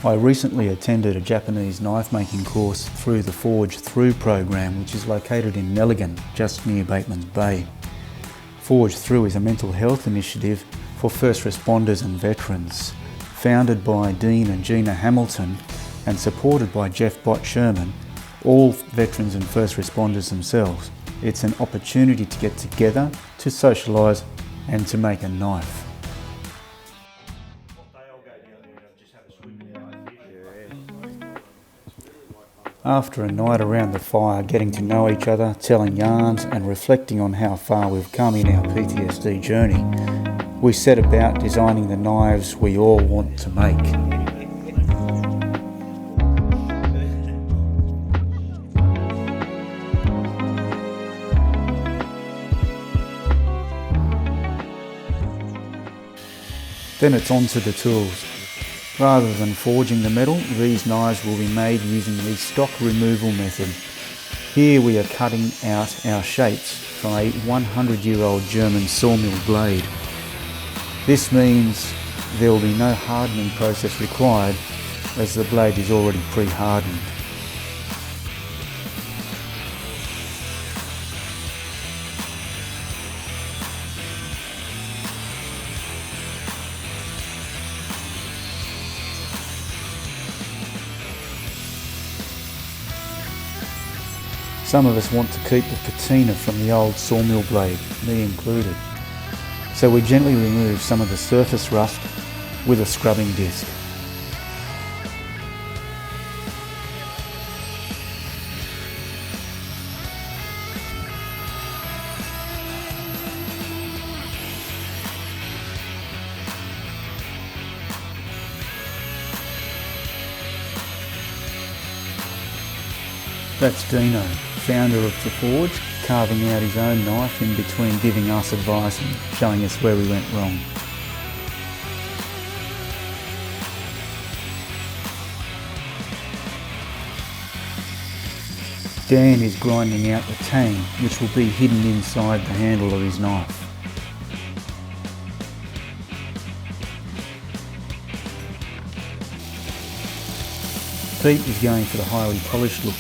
I recently attended a Japanese knife making course through the Forge Through program, which is located in Nelligan, just near Bateman's Bay. Forge Through is a mental health initiative for first responders and veterans, founded by Dean and Gina Hamilton and supported by Jeff Bott Sherman, all veterans and first responders themselves. It's an opportunity to get together, to socialise and to make a knife. After a night around the fire, getting to know each other, telling yarns and reflecting on how far we've come in our PTSD journey, we set about designing the knives we all want to make. Then it's on to the tools. Rather than forging the metal, these knives will be made using the stock removal method. Here we are cutting out our shapes from a 100-year-old German sawmill blade. This means there will be no hardening process required, as the blade is already pre-hardened. Some of us want to keep the patina from the old sawmill blade, me included. So we gently remove some of the surface rust with a scrubbing disc. That's Dino, founder of The Forge, carving out his own knife in between giving us advice and showing us where we went wrong. Dan is grinding out the tang, which will be hidden inside the handle of his knife. Pete is going for the highly polished look.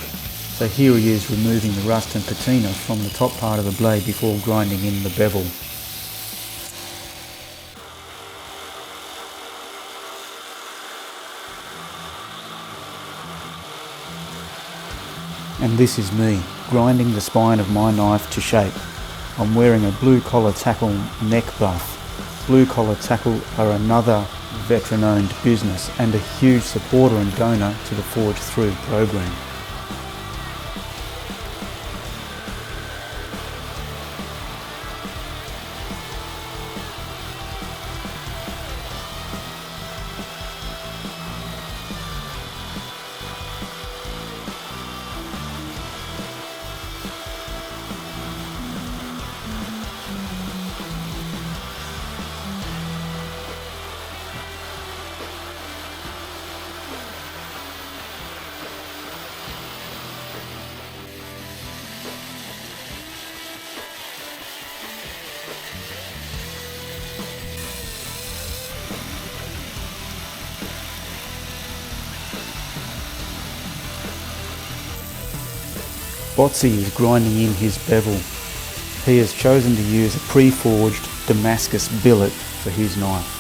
So here he is removing the rust and patina from the top part of the blade before grinding in the bevel. And this is me, grinding the spine of my knife to shape. I'm wearing a Blue Collar Tackle neck buff. Blue Collar Tackle are another veteran-owned business and a huge supporter and donor to the Forge Through program. Botsy is grinding in his bevel. He has chosen to use a pre-forged Damascus billet for his knife.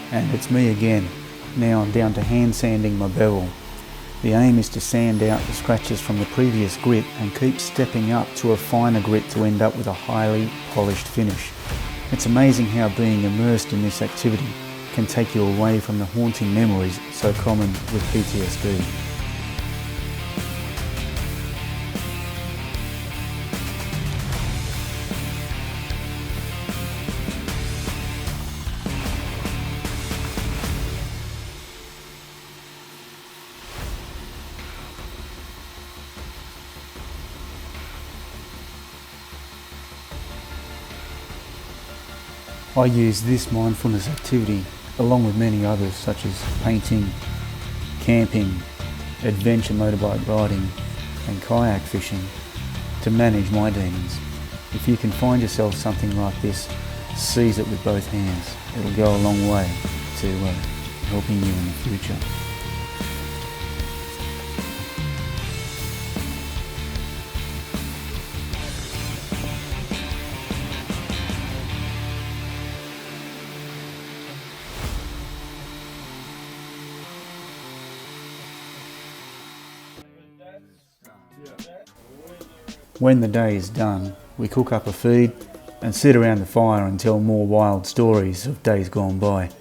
And it's me again. Now I'm down to hand sanding my bevel. The aim is to sand out the scratches from the previous grit and keep stepping up to a finer grit to end up with a highly polished finish. It's amazing how being immersed in this activity can take you away from the haunting memories so common with PTSD. I use this mindfulness activity along with many others such as painting, camping, adventure motorbike riding and kayak fishing to manage my demons. If you can find yourself something like this, seize it with both hands. It'll go a long way to helping you in the future. When the day is done, we cook up a feed and sit around the fire and tell more wild stories of days gone by.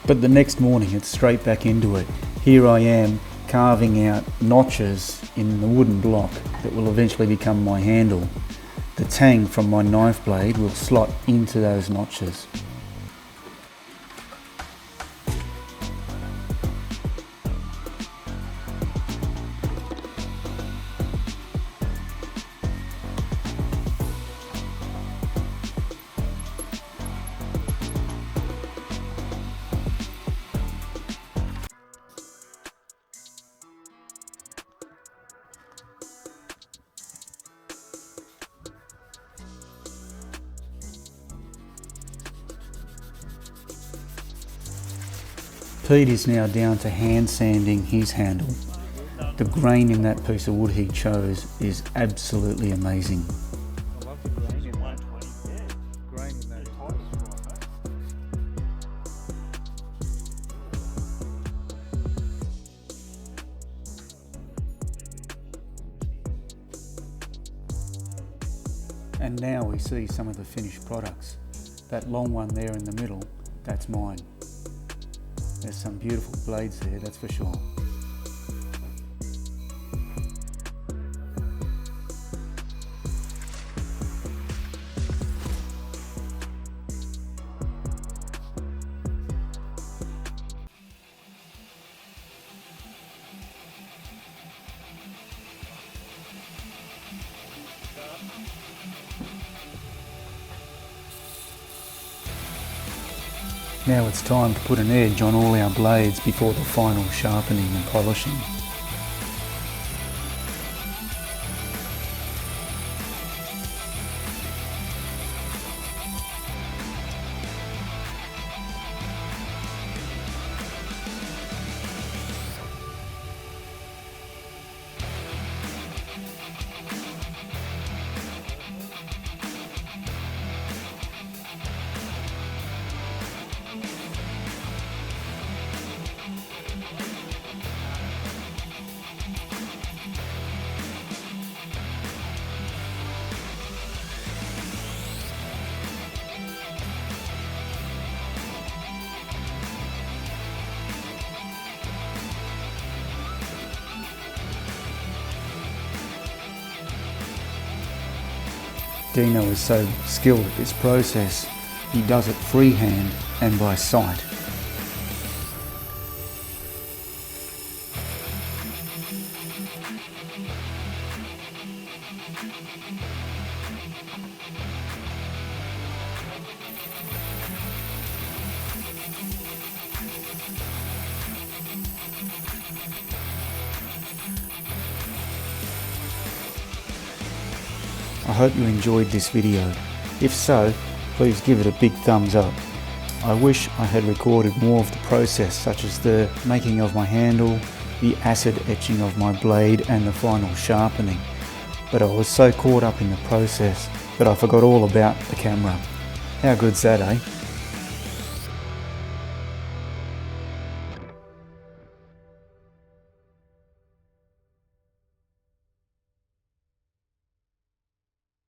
But the next morning it's straight back into it. Here I am carving out notches in the wooden block that will eventually become my handle. The tang from my knife blade will slot into those notches. Pete is now down to hand sanding his handle. The grain in that piece of wood he chose is absolutely amazing. I love the grain in 120. Yeah, grain in that. And now we see some of the finished products. That long one there in the middle, that's mine. There's some beautiful blades there, that's for sure. Now it's time to put an edge on all our blades before the final sharpening and polishing. Dino is so skilled at this process, he does it freehand and by sight. I hope you enjoyed this video. If so, please give it a big thumbs up. I wish I had recorded more of the process, such as the making of my handle, the acid etching of my blade and the final sharpening. But I was so caught up in the process that I forgot all about the camera. How good's that, eh?